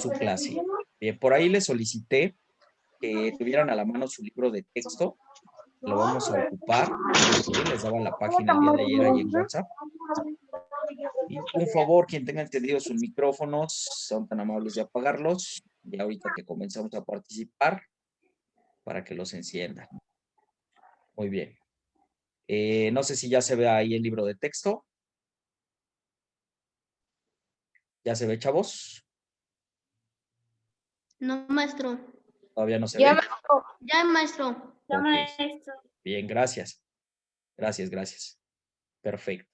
su clase. Bien, por ahí les solicité que tuvieran a la mano su libro de texto. Lo vamos a ocupar. ¿Sí? Les daba la página el día de ayer ahí en WhatsApp. Y un favor, quien tenga entendido sus micrófonos, son tan amables de apagarlos. Y ahorita que comenzamos a participar, para que los enciendan. Muy bien. No sé si ya se ve ahí el libro de texto. ¿Ya se ve, chavos? No, maestro. ¿Todavía no se Ya, ve? ya, maestro. Ya, Ok. maestro. Bien, gracias. Gracias. Perfecto.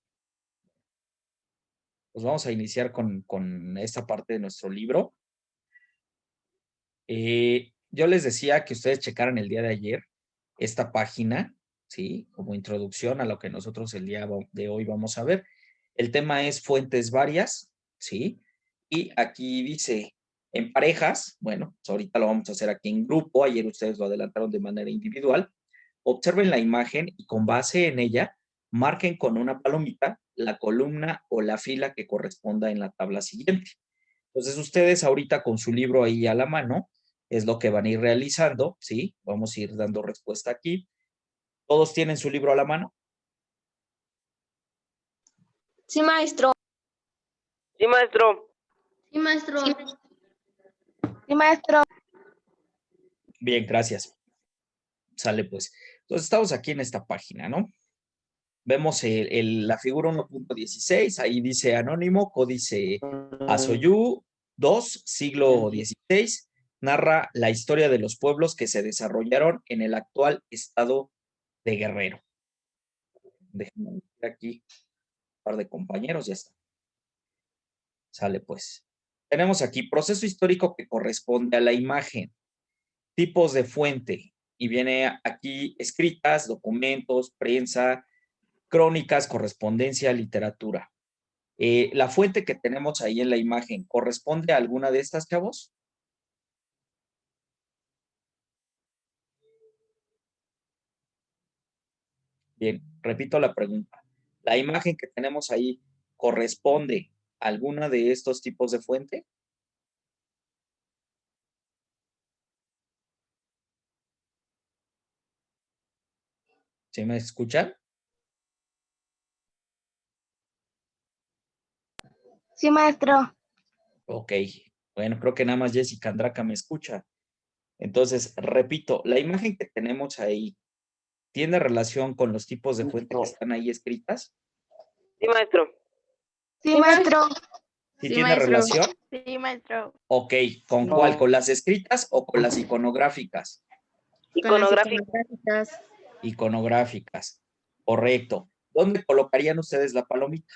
Pues vamos a iniciar con esta parte de nuestro libro. Yo les decía que ustedes checaran el día de ayer esta página, ¿sí? Como introducción a lo que nosotros el día de hoy vamos a ver. El tema es fuentes varias, ¿sí? Y aquí dice, en parejas, bueno, pues ahorita lo vamos a hacer aquí en grupo, ayer ustedes lo adelantaron de manera individual. Observen la imagen y con base en ella, marquen con una palomita la columna o la fila que corresponda en la tabla siguiente. Entonces, ustedes ahorita con su libro ahí a la mano, es lo que van a ir realizando, ¿sí? Vamos a ir dando respuesta aquí. ¿Todos tienen su libro a la mano? Sí, maestro. Sí, maestro. Sí, maestro. Sí, maestro. Bien, gracias. Sale pues. Entonces, estamos aquí en esta página, ¿no? Vemos la figura 1.16, ahí dice anónimo, códice Asoyú 2, siglo XVI, narra la historia de los pueblos que se desarrollaron en el actual estado de Guerrero. Déjenme meter aquí un par de compañeros, ya está. Sale pues. Tenemos aquí proceso histórico que corresponde a la imagen, tipos de fuente, y viene aquí escritas, documentos, prensa, crónicas, correspondencia, literatura. La fuente que tenemos ahí en la imagen, ¿corresponde a alguna de estas, chavos? Bien, repito la pregunta. ¿La imagen que tenemos ahí corresponde a alguna de estos tipos de fuente? ¿Sí me escuchan? Sí, maestro. Ok, bueno, creo que nada más Jessica Andraca me escucha. Entonces, repito, la imagen que tenemos ahí, ¿tiene relación con los tipos de fuente que están ahí escritas? Sí, maestro. Sí, maestro. ¿Sí tiene relación? Sí, maestro. Ok, ¿con cuál? ¿Con las escritas o con las iconográficas? Iconográfico. Iconográficas, correcto. ¿Dónde colocarían ustedes la palomita?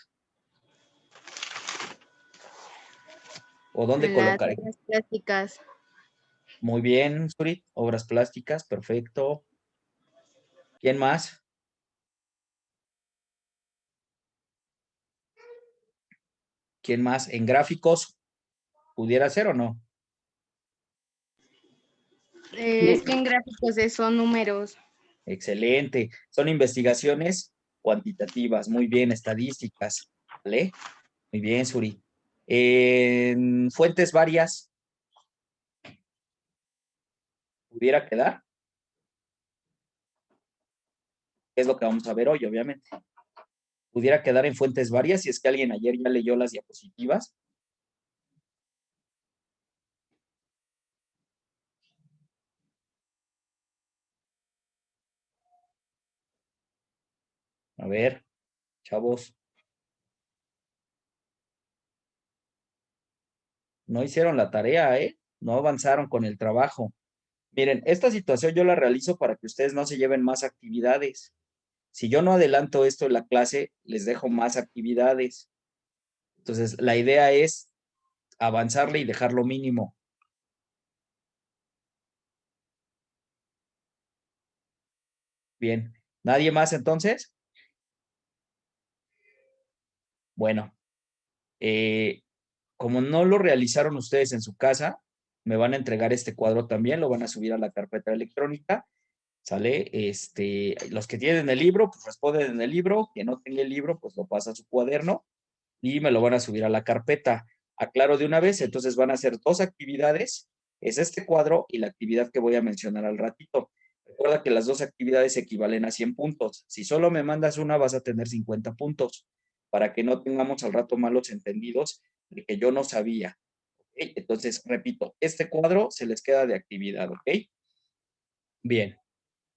¿O dónde colocarían? Obras plásticas. Muy bien, Suri, obras plásticas, perfecto. ¿Quién más? ¿Quién más? ¿En gráficos pudiera ser o no? Es que en gráficos son números. Excelente. Son investigaciones cuantitativas, muy bien, estadísticas, ¿vale? Muy bien, Suri. En fuentes varias, ¿pudiera quedar? Es lo que vamos a ver hoy, obviamente. ¿Pudiera quedar en fuentes varias si es que alguien ayer ya leyó las diapositivas? A ver, chavos. No hicieron la tarea, ¿eh? No avanzaron con el trabajo. Miren, esta situación yo la realizo para que ustedes no se lleven más actividades. Si yo no adelanto esto en la clase, les dejo más actividades. Entonces, la idea es avanzarle y dejar lo mínimo. Bien. ¿Nadie más entonces? Bueno, como no lo realizaron ustedes en su casa, me van a entregar este cuadro también, lo van a subir a la carpeta electrónica, ¿sale? Los que tienen el libro, pues responden en el libro, quien no tenga el libro, pues lo pasa a su cuaderno y me lo van a subir a la carpeta. Aclaro de una vez, entonces van a ser 2 actividades, es este cuadro y la actividad que voy a mencionar al ratito. Recuerda que las 2 actividades equivalen a 100 puntos. Si solo me mandas una, vas a tener 50 puntos, para que no tengamos al rato malos entendidos de que yo no sabía. ¿Okay? Entonces, repito, este cuadro se les queda de actividad, ¿ok? Bien,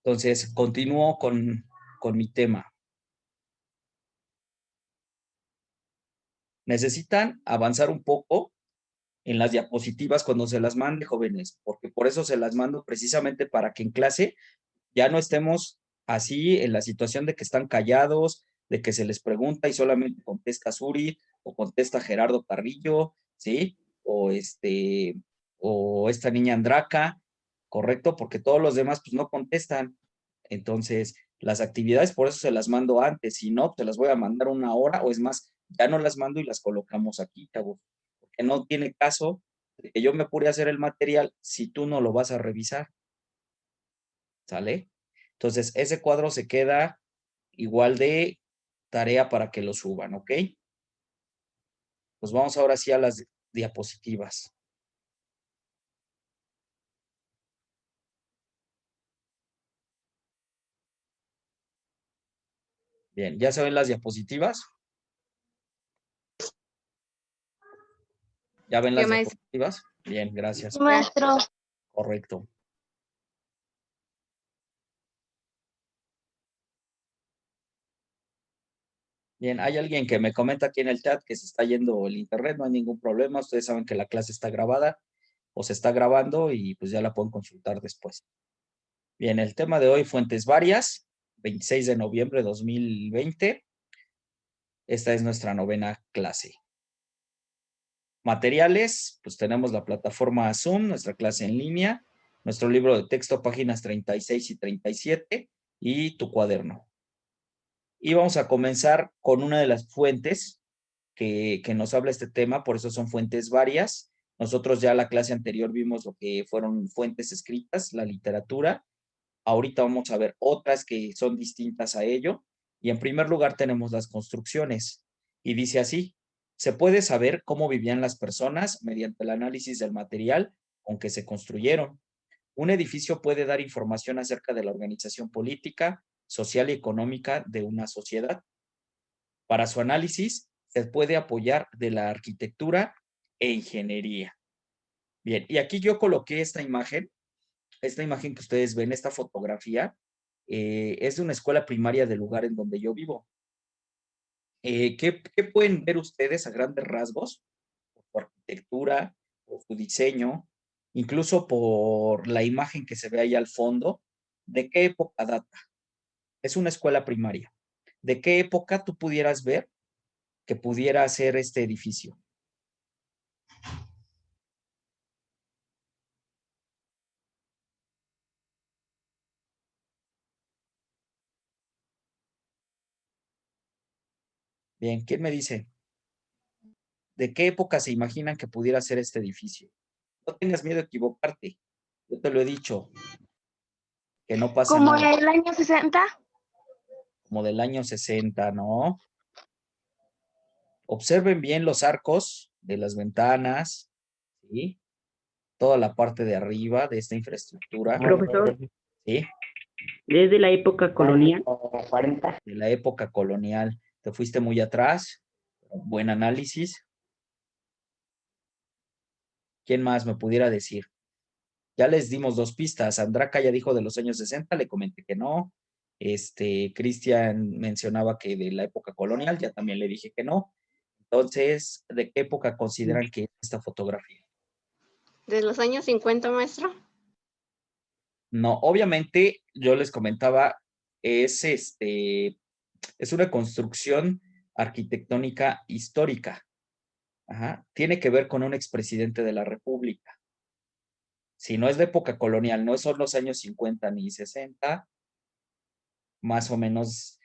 entonces continúo con mi tema. Necesitan avanzar un poco en las diapositivas cuando se las mande, jóvenes, porque por eso se las mando precisamente para que en clase ya no estemos así en la situación de que están callados, de que se les pregunta y solamente contesta Suri o contesta Gerardo Carrillo, ¿sí? O esta niña Andraca, ¿correcto? Porque todos los demás pues no contestan. Entonces, las actividades por eso se las mando antes, si no, te las voy a mandar una hora o es más, ya no las mando y las colocamos aquí, chavos, porque no tiene caso de que yo me apure a hacer el material si tú no lo vas a revisar, ¿sale? Entonces, ese cuadro se queda igual de tarea para que lo suban, ¿ok? Pues vamos ahora sí a las diapositivas. Bien, ¿ya se ven las diapositivas? ¿Ya ven las diapositivas? Bien, gracias. Maestro. Correcto. Bien, hay alguien que me comenta aquí en el chat que se está yendo el internet, no hay ningún problema. Ustedes saben que la clase está grabada o se está grabando y pues ya la pueden consultar después. Bien, el tema de hoy, fuentes varias, 26 de noviembre de 2020. Esta es nuestra 9ª clase. Materiales, pues tenemos la plataforma Zoom, nuestra clase en línea, nuestro libro de texto, páginas 36 y 37, y tu cuaderno. Y vamos a comenzar con una de las fuentes que nos habla este tema, por eso son fuentes varias. Nosotros ya la clase anterior vimos lo que fueron fuentes escritas, la literatura. Ahorita vamos a ver otras que son distintas a ello. Y en primer lugar tenemos las construcciones. Y dice así, se puede saber cómo vivían las personas mediante el análisis del material con que se construyeron. Un edificio puede dar información acerca de la organización política, social y económica de una sociedad. Para su análisis, se puede apoyar de la arquitectura e ingeniería. Bien, y aquí yo coloqué esta imagen que ustedes ven, esta fotografía, es de una escuela primaria del lugar en donde yo vivo. ¿Qué pueden ver ustedes a grandes rasgos? Por su arquitectura, por su diseño, incluso por la imagen que se ve ahí al fondo. ¿De qué época data? Es una escuela primaria. ¿De qué época tú pudieras ver que pudiera ser este edificio? Bien, ¿quién me dice? ¿De qué época se imaginan que pudiera ser este edificio? No tengas miedo a equivocarte. Yo te lo he dicho, que no pasa ¿Como nada. el año 60? Como del año 60, ¿no? Observen bien los arcos de las ventanas, ¿sí? Toda la parte de arriba de esta infraestructura, Profesor, ¿sí? desde la época colonial, De la época colonial. Te fuiste muy atrás. Buen análisis. ¿Quién más me pudiera decir? Ya les dimos 2 pistas. Andraka ya dijo de los años 60, le comenté que no. Cristian mencionaba que de la época colonial, ya también le dije que no. Entonces, ¿de qué época consideran que es esta fotografía? ¿De los años 50, maestro? No, obviamente, yo les comentaba, es una construcción arquitectónica histórica. Ajá. Tiene que ver con un expresidente de la República. Si no es de época colonial, no son los años 50 ni 60, más o menos,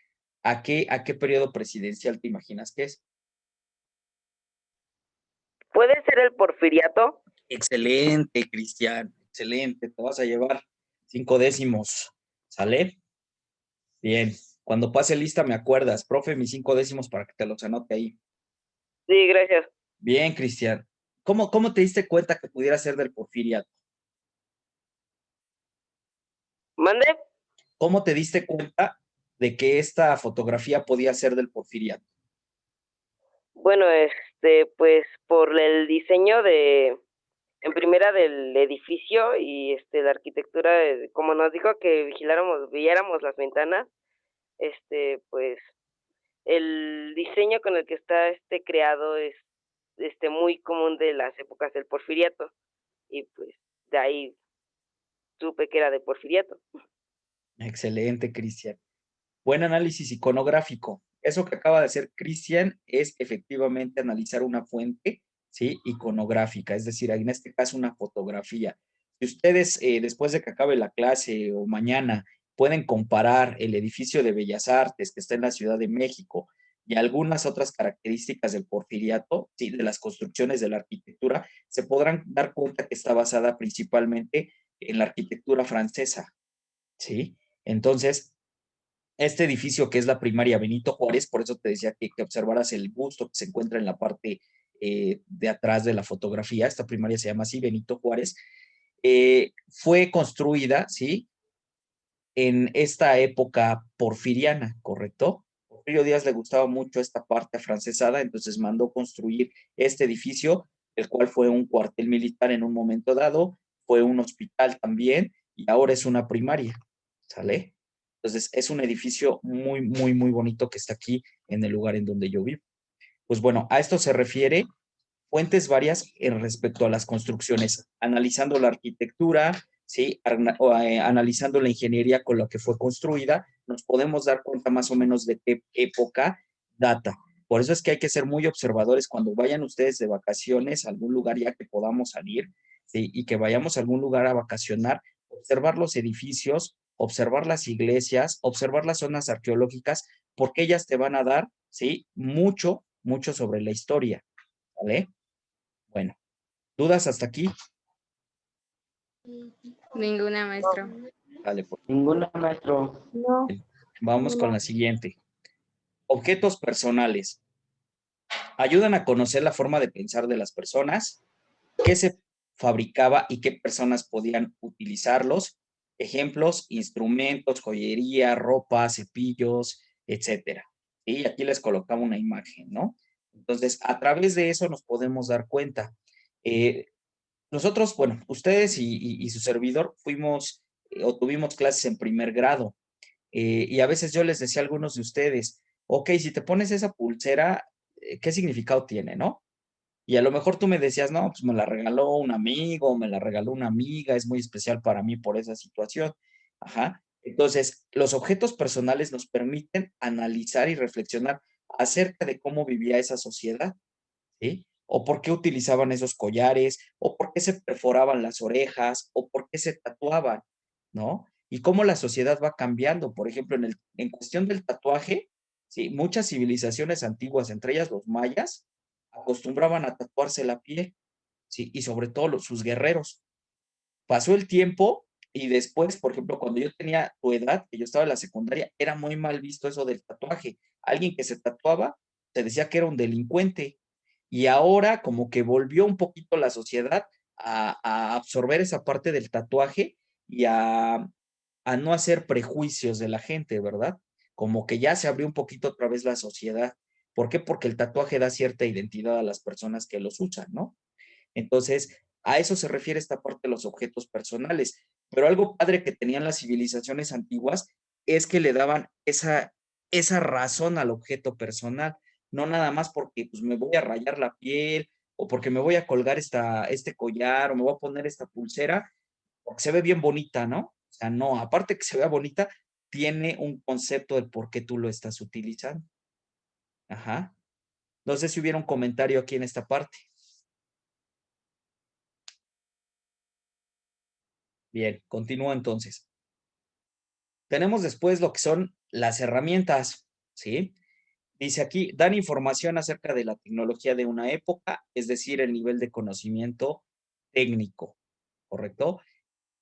¿a qué periodo presidencial te imaginas que es? ¿Puede ser el porfiriato? Excelente, Cristian, excelente, te vas a llevar 5 décimos, ¿sale? Bien, cuando pase lista me acuerdas, profe, mis 5 décimos para que te los anote ahí. Sí, gracias. Bien, Cristian. ¿Cómo te diste cuenta que pudiera ser del porfiriato? ¿Mande? ¿Cómo te diste cuenta de que esta fotografía podía ser del porfiriato? Bueno, pues por el diseño en primera del edificio y la arquitectura, como nos dijo que viéramos las ventanas, pues el diseño con el que está creado es muy común de las épocas del Porfiriato y pues de ahí supe que era de Porfiriato. Excelente, Cristian. Buen análisis iconográfico. Eso que acaba de hacer Cristian es efectivamente analizar una fuente, ¿sí? Iconográfica, es decir, en este caso una fotografía. Si ustedes, después de que acabe la clase o mañana, pueden comparar el edificio de Bellas Artes que está en la Ciudad de México y algunas otras características del porfiriato, ¿sí? De las construcciones de la arquitectura, se podrán dar cuenta que está basada principalmente en la arquitectura francesa, ¿sí? Entonces, este edificio que es la primaria Benito Juárez, por eso te decía que observaras el busto que se encuentra en la parte de atrás de la fotografía, esta primaria se llama así, Benito Juárez, fue construida, ¿sí? En esta época porfiriana, ¿correcto? Porfirio Díaz le gustaba mucho esta parte afrancesada, entonces mandó construir este edificio, el cual fue un cuartel militar en un momento dado, fue un hospital también, y ahora es una primaria, ¿sale? Entonces, es un edificio muy, muy, muy bonito que está aquí en el lugar en donde yo vivo. Pues bueno, a esto se refiere fuentes varias en respecto a las construcciones, analizando la arquitectura, ¿sí? Analizando la ingeniería con la que fue construida, nos podemos dar cuenta más o menos de qué época data. Por eso es que hay que ser muy observadores cuando vayan ustedes de vacaciones a algún lugar ya que podamos salir, ¿sí? Y que vayamos a algún lugar a vacacionar, observar los edificios, observar las iglesias, observar las zonas arqueológicas, porque ellas te van a dar, ¿sí? Mucho, mucho sobre la historia, ¿vale? Bueno, ¿dudas hasta aquí? Ninguna, maestro. Vale, pues Ninguna, maestro. No. vamos con la siguiente. Objetos personales. Ayudan a conocer la forma de pensar de las personas, qué se fabricaba y qué personas podían utilizarlos. Ejemplos, instrumentos, joyería, ropa, cepillos, etcétera. Y aquí les colocaba una imagen, ¿no? Entonces, a través de eso nos podemos dar cuenta. Eh, Nosotros, bueno, ustedes y su servidor fuimos o tuvimos clases en primer grado y a veces yo les decía a algunos de ustedes, ok, si te pones esa pulsera, ¿qué significado tiene, no? Y a lo mejor tú me decías, no, pues me la regaló un amigo, me la regaló una amiga, es muy especial para mí por esa situación. Ajá. Entonces, los objetos personales nos permiten analizar y reflexionar acerca de cómo vivía esa sociedad, ¿sí? O por qué utilizaban esos collares, o por qué se perforaban las orejas, o por qué se tatuaban, ¿no? Y cómo la sociedad va cambiando. Por ejemplo, en cuestión del tatuaje, ¿sí? Muchas civilizaciones antiguas, entre ellas los mayas, acostumbraban a tatuarse la piel, ¿sí? Y sobre todo sus guerreros. Pasó el tiempo y después, por ejemplo, cuando yo tenía tu edad, que yo estaba en la secundaria, era muy mal visto eso del tatuaje. Alguien que se tatuaba, se decía que era un delincuente. Y ahora como que volvió un poquito la sociedad a absorber esa parte del tatuaje y a no hacer prejuicios de la gente, ¿verdad? Como que ya se abrió un poquito otra vez la sociedad. ¿Por qué? Porque el tatuaje da cierta identidad a las personas que los usan, ¿no? Entonces, a eso se refiere esta parte de los objetos personales. Pero algo padre que tenían las civilizaciones antiguas es que le daban esa razón al objeto personal, no nada más porque pues, me voy a rayar la piel o porque me voy a colgar este collar o me voy a poner esta pulsera, porque se ve bien bonita, ¿no? O sea, no, aparte que se vea bonita, tiene un concepto del por qué tú lo estás utilizando. Ajá. No sé si hubiera un comentario aquí en esta parte. Bien, continúo entonces. Tenemos después lo que son las herramientas, ¿sí? Dice aquí, dan información acerca de la tecnología de una época, es decir, el nivel de conocimiento técnico, ¿correcto?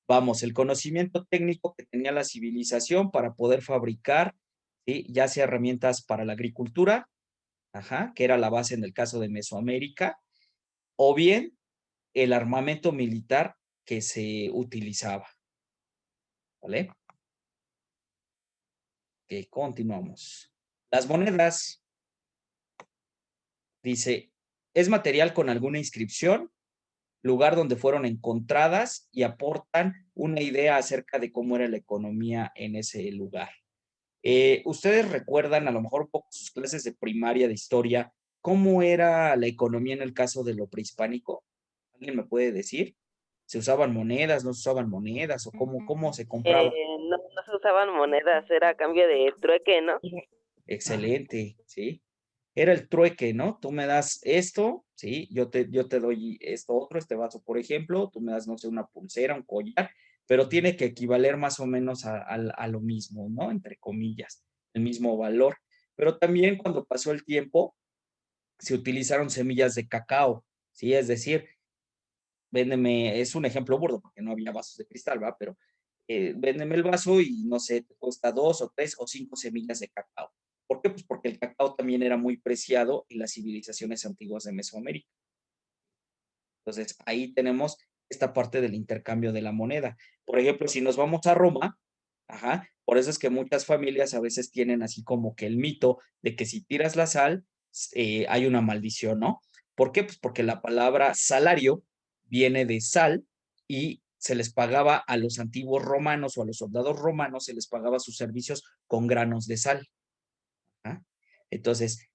Vamos, el conocimiento técnico que tenía la civilización para poder fabricar, ¿sí? Ya sea herramientas para la agricultura, ajá, que era la base en el caso de Mesoamérica, o bien el armamento militar que se utilizaba. ¿Vale? Ok, continuamos. Las monedas, dice, es material con alguna inscripción, lugar donde fueron encontradas y aportan una idea acerca de cómo era la economía en ese lugar. ¿Ustedes recuerdan a lo mejor un poco sus clases de primaria de historia, cómo era la economía en el caso de lo prehispánico? ¿Alguien me puede decir? ¿Se usaban monedas, no se usaban monedas o cómo se compraba? No, no se usaban monedas, era a cambio de trueque, ¿no? Excelente, ¿sí? Era el trueque, ¿no? Tú me das esto, ¿sí? Yo te doy esto otro, este vaso, por ejemplo, tú me das, no sé, una pulsera, un collar, pero tiene que equivaler más o menos a lo mismo, ¿no? Entre comillas, el mismo valor. Pero también cuando pasó el tiempo, se utilizaron semillas de cacao, ¿sí? Es decir, véndeme, es un ejemplo burdo porque no había vasos de cristal, ¿va? Pero véndeme el vaso y no sé, te cuesta 2 o 3 o 5 semillas de cacao. ¿Por qué? Pues porque el cacao también era muy preciado en las civilizaciones antiguas de Mesoamérica. Entonces, ahí tenemos esta parte del intercambio de la moneda. Por ejemplo, si nos vamos a Roma, ajá, por eso es que muchas familias a veces tienen así como que el mito de que si tiras la sal, hay una maldición, ¿no? ¿Por qué? Pues porque la palabra salario viene de sal y se les pagaba a los antiguos romanos o a los soldados romanos, se les pagaba sus servicios con granos de sal. ¿Ah? Entonces,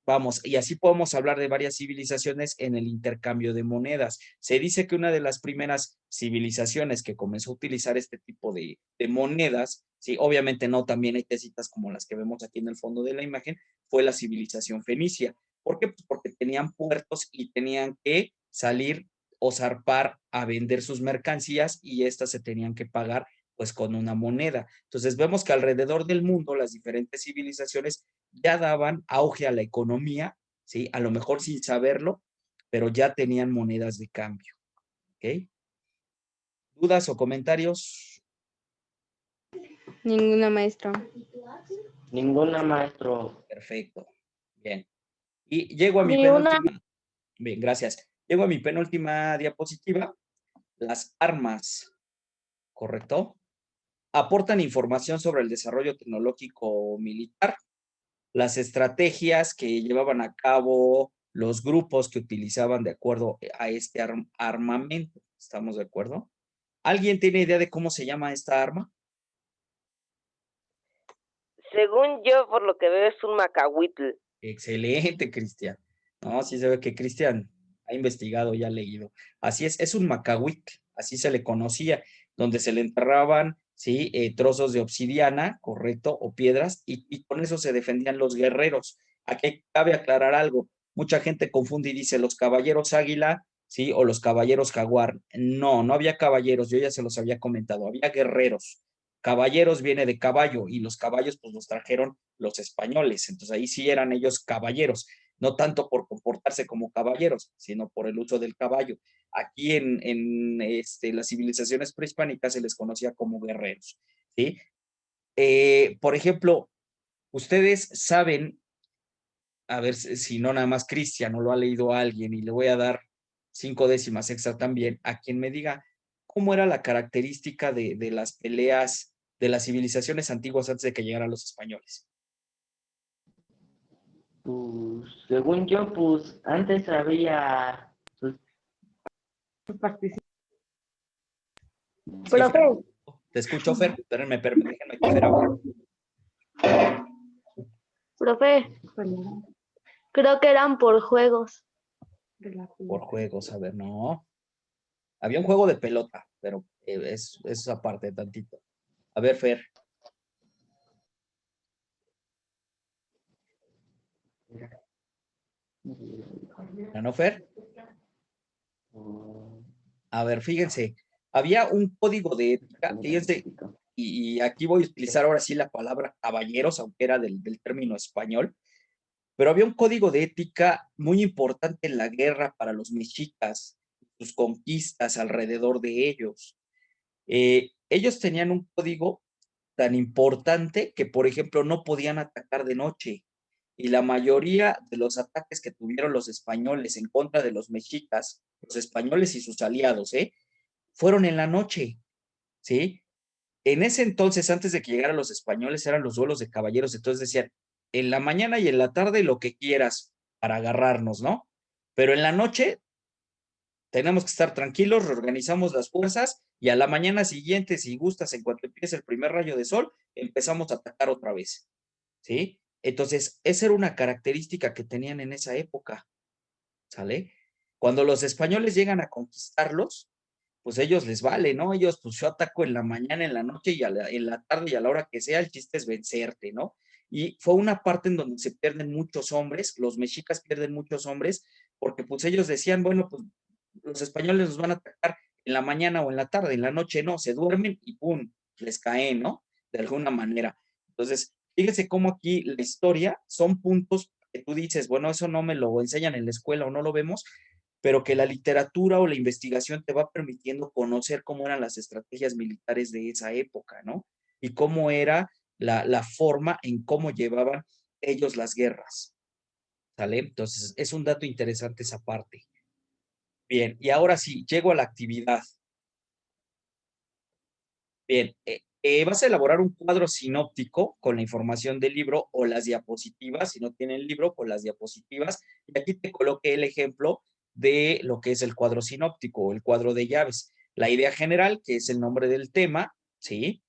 vamos, y así podemos hablar de varias civilizaciones en el intercambio de monedas. Se dice que una de las primeras civilizaciones que comenzó a utilizar este tipo de monedas, sí, obviamente no también hay tesitas como las que vemos aquí en el fondo de la imagen, fue la civilización fenicia. ¿Por qué? Pues porque tenían puertos y tenían que salir o zarpar a vender sus mercancías y estas se tenían que pagar pues con una moneda. Entonces vemos que alrededor del mundo las diferentes civilizaciones ya daban auge a la economía, ¿sí? A lo mejor sin saberlo, pero ya tenían monedas de cambio, ¿ok? ¿Dudas o comentarios? Ninguna, maestro. Ninguna, maestro. Perfecto, bien. Y llego a mi Ni una. penúltima, bien, gracias. Llego a mi penúltima diapositiva, las armas, ¿correcto? Aportan información sobre el desarrollo tecnológico militar, las estrategias que llevaban a cabo los grupos que utilizaban de acuerdo a este armamento. ¿Estamos de acuerdo? ¿Alguien tiene idea de cómo se llama esta arma? Según yo, por lo que veo, es un macahuitl. Excelente, Cristian. No, sí se ve que Cristian ha investigado y ha leído. Así es un macahuitl, así se le conocía, donde se le enterraban, sí, trozos de obsidiana, correcto, o piedras, y con eso se defendían los guerreros. Aquí cabe aclarar algo. Mucha gente confunde y dice los caballeros águila, sí, o los caballeros jaguar. No, no había caballeros, yo ya se los había comentado, había guerreros. Caballeros viene de caballo y los caballos pues los trajeron los españoles, entonces ahí sí eran ellos caballeros, no tanto por comportarse como caballeros, sino por el uso del caballo. Aquí en las civilizaciones prehispánicas se les conocía como guerreros, ¿sí? Por ejemplo, ustedes saben, a ver si no nada más Cristian no lo ha leído a alguien y le voy a dar 5 décimas extra también a quien me diga cómo era la característica de las peleas de las civilizaciones antiguas antes de que llegaran los españoles. Pues, según yo, pues, antes había, pues, Sí, Fer, te escucho, Fer. Espérenme, déjenme que Fer hable. Profe, creo que eran por juegos. Por juegos, a ver, no. Había un juego de pelota, pero es aparte tantito. A ver, Fer. ¿No, Fer? A ver, fíjense, había un código de ética, fíjense, y aquí voy a utilizar ahora sí la palabra caballeros, aunque era del término español, pero había un código de ética muy importante en la guerra para los mexicas, sus conquistas alrededor de ellos. Ellos tenían un código tan importante que, por ejemplo, no podían atacar de noche. y la mayoría de los ataques que tuvieron los españoles en contra de los mexicas, los españoles y sus aliados, fueron en la noche, ¿sí? En ese entonces, antes de que llegaran los españoles, eran los duelos de caballeros, entonces decían, en la mañana y en la tarde lo que quieras para agarrarnos, ¿no? Pero en la noche tenemos que estar tranquilos, reorganizamos las fuerzas y a la mañana siguiente, si gustas, en cuanto empiece el primer rayo de sol, empezamos a atacar otra vez, ¿sí? Entonces, esa era una característica que tenían en esa época, ¿sale? Cuando los españoles llegan a conquistarlos, pues ellos les vale, ¿no? Ellos, pues yo ataco en la mañana, en la noche y en la tarde y a la hora que sea, el chiste es vencerte, ¿no? Y fue una parte en donde se pierden muchos hombres, los mexicas pierden muchos hombres, porque pues ellos decían, bueno, pues los españoles nos van a atacar en la mañana o en la tarde, en la noche no, se duermen y pum, les caen, ¿no? De alguna manera. Entonces, fíjese cómo aquí la historia son puntos que tú dices, bueno, eso no me lo enseñan en la escuela o no lo vemos, pero que la literatura o la investigación te va permitiendo conocer cómo eran las estrategias militares de esa época, ¿no? Y cómo era la forma en cómo llevaban ellos las guerras, ¿sale? Entonces, es un dato interesante esa parte. Bien, y ahora sí, llego a la actividad. Bien, vas a elaborar un cuadro sinóptico con la información del libro o las diapositivas, si no tienen el libro, con las diapositivas. Y aquí te coloqué el ejemplo de lo que es el cuadro sinóptico o el cuadro de llaves. La idea general, que es el nombre del tema, ¿sí?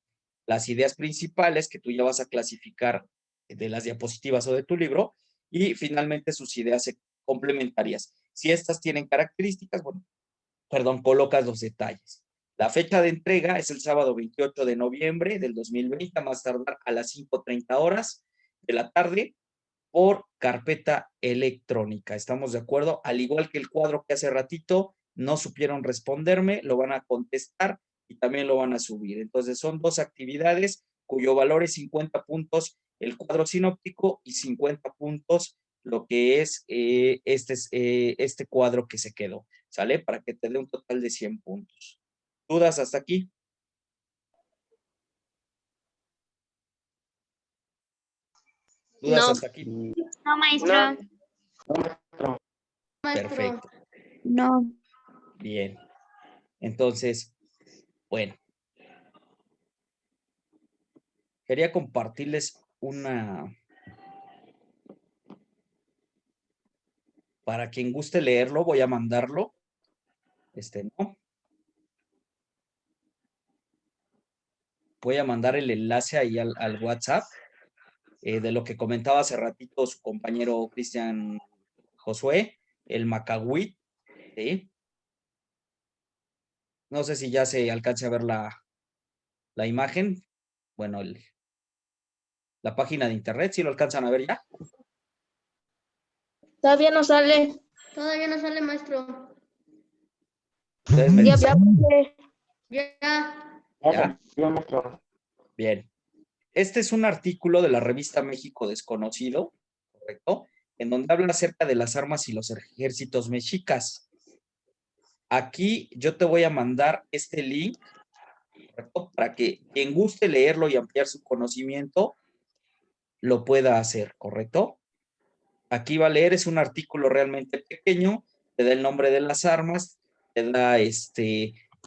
Las ideas principales que tú ya vas a clasificar de las diapositivas o de tu libro y finalmente sus ideas complementarias. Si estas tienen características, bueno, perdón, colocas los detalles. La fecha de entrega es el sábado 28 de noviembre del 2020, a más tardar a las 5:30 horas de la tarde por carpeta electrónica. ¿Estamos de acuerdo? Al igual que el cuadro que hace ratito no supieron responderme, lo van a contestar y también lo van a subir. Entonces son dos actividades cuyo valor es 50 puntos el cuadro sinóptico y 50 puntos lo que es este cuadro que se quedó, ¿sale? Para que te dé un total de 100 puntos. ¿Dudas hasta aquí? ¿Dudas No. hasta aquí? No, maestro. No. No, maestro. Perfecto. No. Bien. Entonces, bueno. Quería compartirles para quien guste leerlo, voy a mandarlo. ¿No? Voy a mandar el enlace ahí al WhatsApp de lo que comentaba hace ratito su compañero Cristian Josué, el Macahuit, ¿sí? No sé si ya se alcance a ver la imagen. Bueno, la página de internet, ¿sí lo alcanzan a ver ya? Todavía no sale. Todavía no sale, maestro. Ustedes me Ya, dicen, Ya. ¿ya? Ya, maestro. Bien. Este es un artículo de la revista México Desconocido, ¿correcto? En donde habla acerca de las armas y los ejércitos mexicas. Aquí yo te voy a mandar este link, ¿correcto? Para que quien guste leerlo y ampliar su conocimiento lo pueda hacer, ¿correcto? Aquí va a leer, es un artículo realmente pequeño, te da el nombre de las armas, te da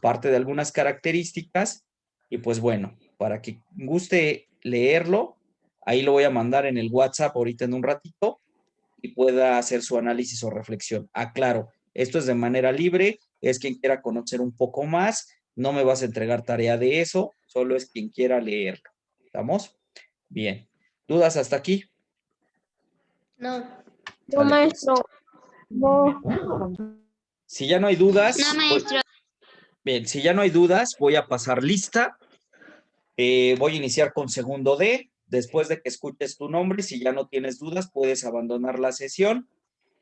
parte de algunas características y pues bueno, para que guste leerlo, ahí lo voy a mandar en el WhatsApp ahorita en un ratito y pueda hacer su análisis o reflexión. Aclaro, esto es de manera libre, es quien quiera conocer un poco más, no me vas a entregar tarea de eso, solo es quien quiera leerlo. ¿Estamos? Bien. ¿Dudas hasta aquí? No. no, Sale, pues. maestro. No. Si ya no hay dudas, No, maestro. bien, si ya no hay dudas, voy a pasar lista. Voy a iniciar con segundo D. Después de que escuches tu nombre, si ya no tienes dudas, puedes abandonar la sesión.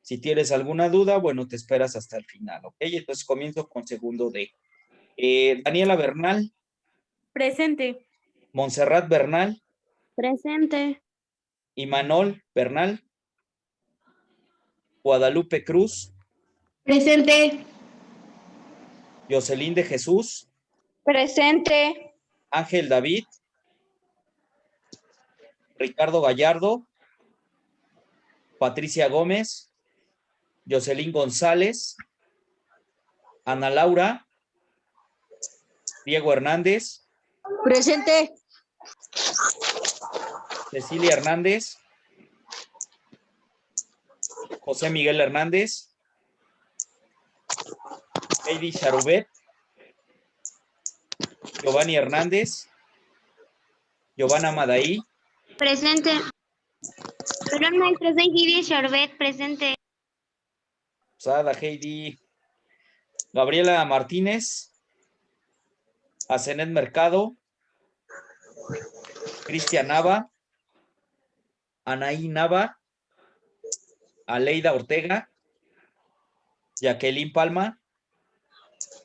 Si tienes alguna duda, bueno, te esperas hasta el final, ¿ok? Entonces comienzo con segundo D. Daniela Bernal, Presente. Montserrat Bernal, Presente. Imanol Bernal, Guadalupe Cruz, Presente. Jocelyn de Jesús, Presente. Ángel David, Ricardo Gallardo, Patricia Gómez, Jocelyn González, Ana Laura, Diego Hernández, Presente. Cecilia Hernández, José Miguel Hernández, Heidi Charubet, Giovanni Hernández, Giovanna Madaí, Presente. Perdón, maestro, soy Heidi Charbet. Presente. Sada Heidi, Gabriela Martínez, Asenet Mercado, Cristian Nava, Anaí Nava, Aleida Ortega, Jacqueline Palma,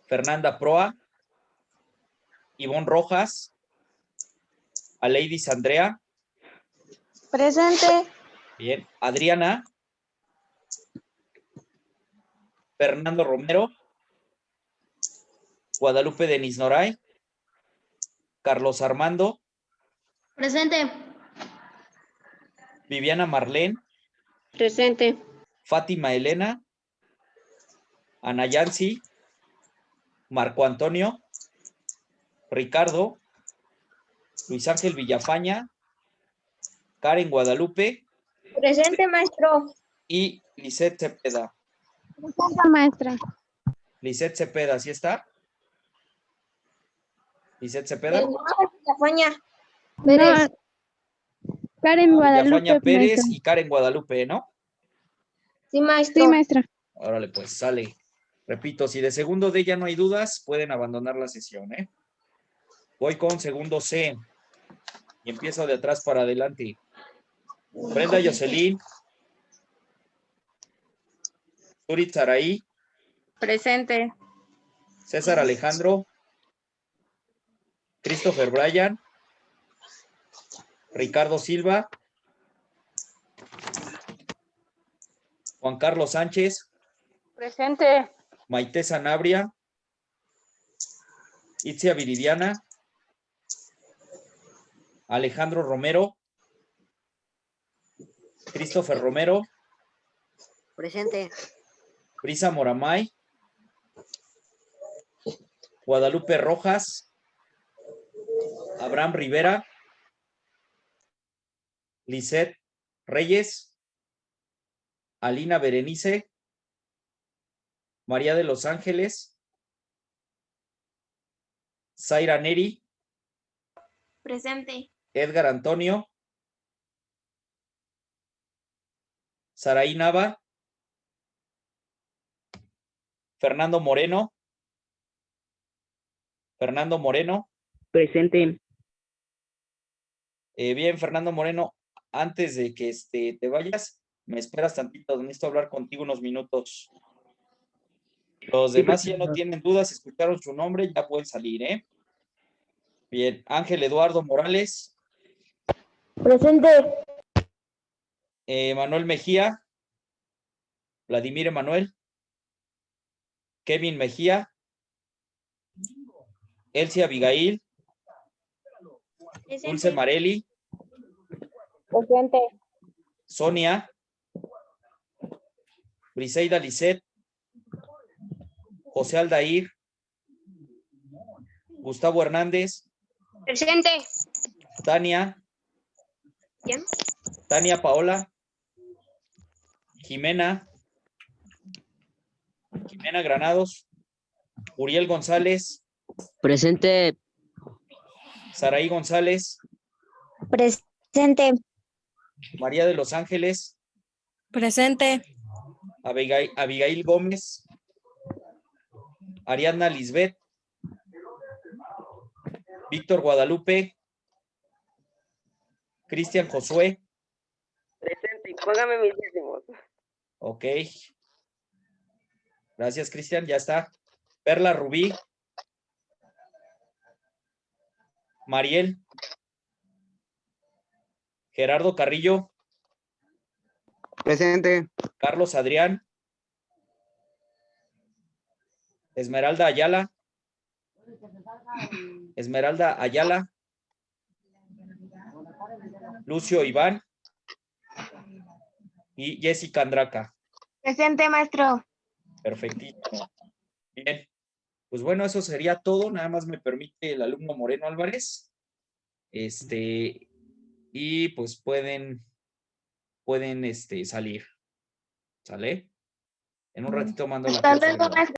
Fernanda Proa, Ivonne Rojas, Aleidis Andrea, Presente. bien, Adriana, Fernando Romero, Guadalupe Denis Noray, Carlos Armando, Presente. Viviana Marlene, Presente. Fátima Elena, Ana Yancy, Marco Antonio, Ricardo, Luis Ángel Villafaña, Karen Guadalupe Presente, maestro. y Lisette Cepeda. Presente, maestra. Lisette Cepeda, ¿sí está? Lisette Cepeda. Pérez. Karen Guadalupe. Villafaña Pérez maestro. y Karen Guadalupe, ¿no? Sí, maestro. Sí, maestra. Órale, pues sale. Repito, si de segundo D ya no hay dudas, pueden abandonar la sesión, ¿eh? Voy con segundo C y empiezo de atrás para adelante. Brenda Jocelyn, Turit Saraí, Presente. César Alejandro, Christopher Bryan, Ricardo Silva, Juan Carlos Sánchez, Presente. Maite Sanabria, Itzia Viridiana, Alejandro Romero, Christopher Romero, Presente. Brisa Moramay, Guadalupe Rojas, Abraham Rivera, Lisette Reyes, Alina Berenice, María de los Ángeles, Zaira Neri, Presente. Edgar Antonio, Saraí Nava, Fernando Moreno, Presente. Bien, Fernando Moreno, antes de que te vayas, me esperas tantito, necesito hablar contigo unos minutos. Los Sí, demás, si ya no profesor. tienen dudas, escucharon su nombre, ya pueden salir, ¿eh? Bien, Ángel Eduardo Morales, Presente. Manuel Mejía, Vladimir Emanuel, Kevin Mejía, Elsie Abigail, Dulce Marelli, Presente. Sonia, Briseida Lisset, José Aldair, Gustavo Hernández, Presente. Tania, ¿Quién? Tania Paola, Jimena Granados, Uriel González, Presente. Saraí González, Presente. María de los Ángeles, Presente. Abigail Gómez, Ariadna Lisbeth, Víctor Guadalupe, Cristian Josué, Presente, y póngame mis décimos. ok. Gracias, Cristian, ya está. Perla Rubí, Mariel, Gerardo Carrillo, Presente. Carlos Adrián, Esmeralda Ayala, Lucio Iván, Y Jessica Andraca. Presente, maestro. Perfectísimo. Bien. Pues bueno, eso sería todo. Nada más me permite el alumno Moreno Álvarez. Y pues pueden salir. ¿Sale? En un ratito mando la Hasta clase. luego, maestro.